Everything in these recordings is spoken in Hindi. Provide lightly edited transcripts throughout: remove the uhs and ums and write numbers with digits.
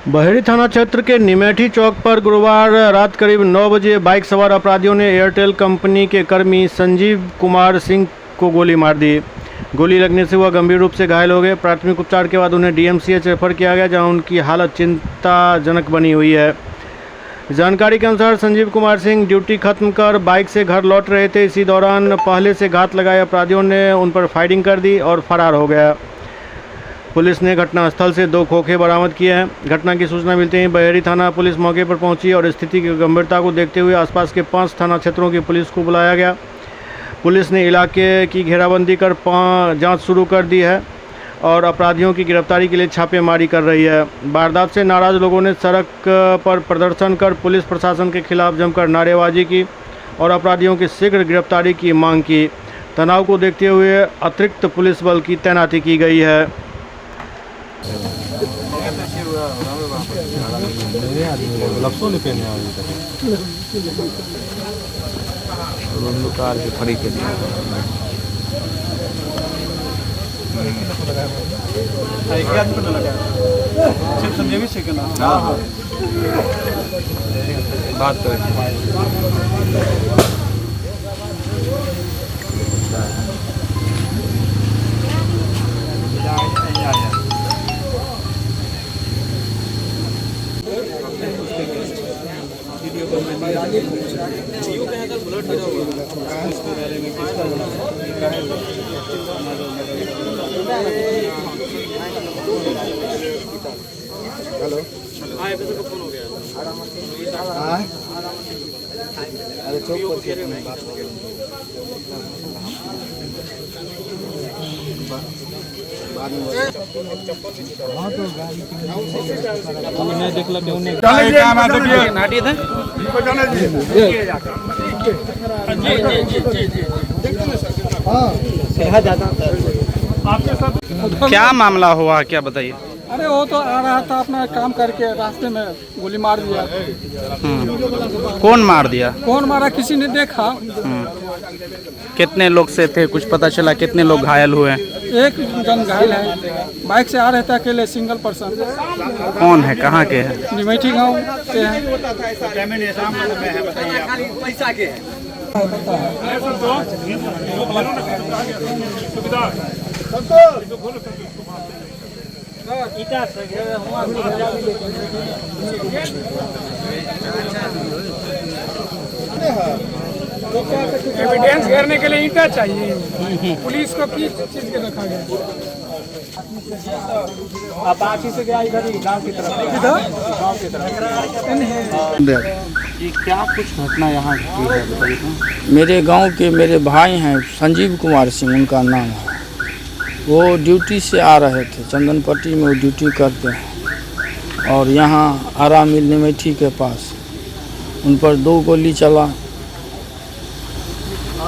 बहेड़ी थाना क्षेत्र के निमेठी चौक पर गुरुवार रात करीब 9 बजे बाइक सवार अपराधियों ने एयरटेल कंपनी के कर्मी संजीव कुमार सिंह को गोली मार दी। गोली लगने से वह गंभीर रूप से घायल हो गए। प्राथमिक उपचार के बाद उन्हें डीएमसीएच रेफर किया गया, जहां उनकी हालत चिंताजनक बनी हुई है। जानकारी के अनुसार संजीव कुमार सिंह ड्यूटी खत्म कर बाइक से घर लौट रहे थे। इसी दौरान पहले से घात लगाए अपराधियों ने उन पर फायरिंग कर दी और फरार हो गया। पुलिस ने घटनास्थल से 2 खोखे बरामद किए हैं। घटना की सूचना मिलते ही बहेड़ी थाना पुलिस मौके पर पहुंची और स्थिति की गंभीरता को देखते हुए आसपास के 5 थाना क्षेत्रों की पुलिस को बुलाया गया। पुलिस ने इलाके की घेराबंदी कर जांच शुरू कर दी है और अपराधियों की गिरफ्तारी के लिए छापेमारी कर रही है। वारदात से नाराज लोगों ने सड़क पर प्रदर्शन कर पुलिस प्रशासन के खिलाफ जमकर नारेबाजी की और अपराधियों की शीघ्र गिरफ्तारी की मांग की। तनाव को देखते हुए अतिरिक्त पुलिस बल की तैनाती की गई है। कार के खड़ी के बात हेलो फोन हो गया। अरे चौक पर नहीं देखला क्यों नहीं क्या मामला हुआ, क्या बताइए। अरे वो तो आ रहा था अपना काम करके, रास्ते में गोली मार दिया। कौन मार दिया? कौन मारा किसी ने देखा। कितने लोग से थे, कुछ पता चला? कितने लोग घायल हुए? एक जन घायल है, बाइक से आ रहे थे अकेले, सिंगल पर्सन। कौन है, कहाँ के हैं? निमेठी गांव के हैं। एविडेंस घेरने के लिए ईंटा चाहिए। पुलिस को किस चीज के रखा गया? आप आखिर से गया इधर ही गांव की तरफ, गांव की तरफ। जी, क्या कुछ घटना यहाँ की है, बताइए तो। मेरे गांव के मेरे भाई हैं, संजीव कुमार सिंह उनका नाम है। वो ड्यूटी से आ रहे थे, चंदनपट्टी में वो ड्यूटी करते हैं और यहाँ आरा मिल निमेठी के पास उन पर 2 गोली चला।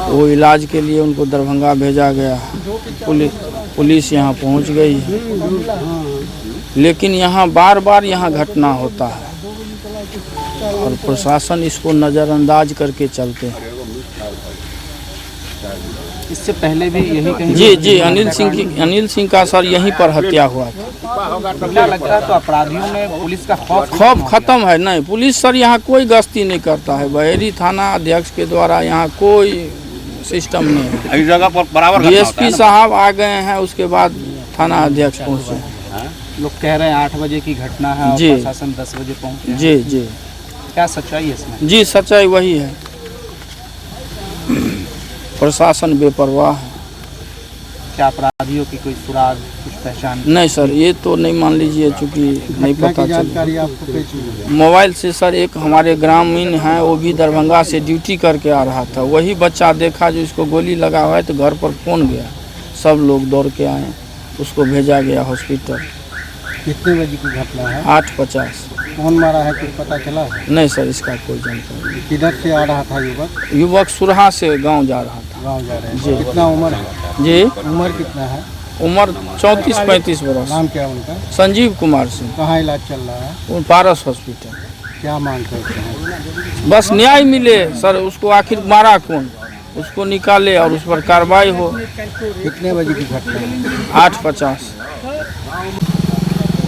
वो इलाज के लिए उनको दरभंगा भेजा गया। पुलिस यहाँ पहुँच गई, लेकिन यहाँ बार बार यहाँ घटना होता है और प्रशासन इसको नज़रअंदाज करके चलते हैं। इससे पहले भी यही कहीं? जी, अनिल सिंह का सर यहीं पर हत्या हुआ था। क्या लगता है, तो अपराधियों में पुलिस का खौफ खत्म है? नहीं, पुलिस सर यहाँ कोई गश्ती नहीं करता है। बहेड़ी थाना अध्यक्ष के द्वारा यहाँ कोई सिस्टम नहीं है। इस जगह पर बराबर डीएसपी साहब आ गए हैं, उसके बाद थाना अध्यक्ष पहुँचे। लोग कह रहे हैं 8 बजे की घटना है और प्रशासन 10 बजे पहुँचे। जी, क्या सच्चाई है इसमें? जी, सच्चाई वही है। प्रशासन बेपरवाह है। क्या अपराधियों की कोई सुराग, कुछ पहचान? नहीं सर, ये तो नहीं मान लीजिए, चूँकि नहीं पता चला। मोबाइल से सर एक हमारे ग्रामीण हैं, वो भी दरभंगा से ड्यूटी करके आ रहा था। वही बच्चा देखा जो इसको गोली लगा हुआ है, तो घर पर फोन गया, सब लोग दौड़ के आए, उसको भेजा गया हॉस्पिटल। कितने बजे की घटना है? 8:50। कौन मारा है कुछ पता चला है? नहीं सर, इसका कोई जानकारी नहीं। किधर से आ रहा था युवक? युवक सुरहा से गांव जा रहा था। गांव जा रहे हैं। जी। कितना उम्र है? जी, उम्र कितना है? उम्र 34-35 वर्ष। नाम क्या उनका? संजीव कुमार सिंह। कहाँ इलाज चल रहा है? वो पारस हॉस्पिटल। क्या मांग करते हैं? बस न्याय मिले सर, उसको आखिर मारा कौन, उसको निकाले और उस पर कार्रवाई हो। कितने बजे की घटना है? 8:50।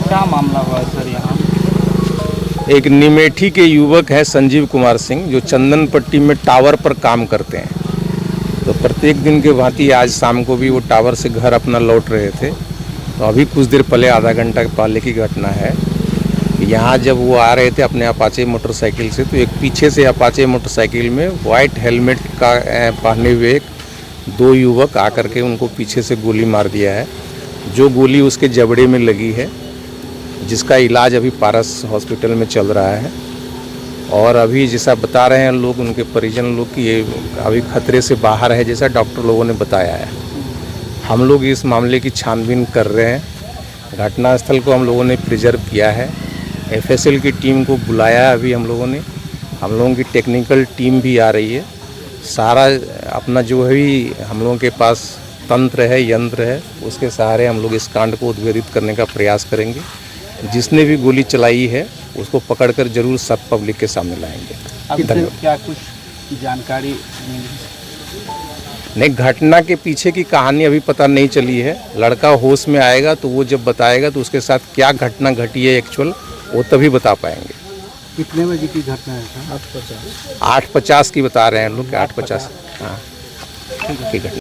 क्या मामला हुआ है सर यहाँ? एक निमेठी के युवक है संजीव कुमार सिंह, जो चंदन पट्टी में टावर पर काम करते हैं। तो प्रत्येक दिन के भांति आज शाम को भी वो टावर से घर अपना लौट रहे थे। तो अभी कुछ देर पहले, आधा घंटा पहले की घटना है, यहाँ जब वो आ रहे थे अपने अपाचे मोटरसाइकिल से, तो एक पीछे से अपाचे मोटरसाइकिल में वाइट हेलमेट का पहने हुए एक 2 युवक आकर के उनको पीछे से गोली मार दिया है। जो गोली उसके जबड़े में लगी है, जिसका इलाज अभी पारस हॉस्पिटल में चल रहा है। और अभी जैसा बता रहे हैं लोग, उनके परिजन लोग, कि ये अभी खतरे से बाहर है, जैसा डॉक्टर लोगों ने बताया है। हम लोग इस मामले की छानबीन कर रहे हैं। घटनास्थल को हम लोगों ने प्रिजर्व किया है। एफएसएल की टीम को बुलाया है अभी हम लोगों ने। हम लोगों की टेक्निकल टीम भी आ रही है। सारा अपना जो भी हम लोगों के पास तंत्र है, यंत्र है, उसके सहारे हम लोग इस कांड को उद्भेदित करने का प्रयास करेंगे। जिसने भी गोली चलाई है उसको पकड़कर जरूर सब पब्लिक के सामने लाएंगे। धन्यवाद। क्या कुछ जानकारी नहीं, घटना के पीछे की कहानी अभी पता नहीं चली है। लड़का होश में आएगा तो वो जब बताएगा तो उसके साथ क्या घटना घटी है एक्चुअल, वो तभी बता पाएंगे। कितने बजे की घटना है सर? 8:50 की बता रहे हैं लोग, 8:50। हाँ, ठीक है।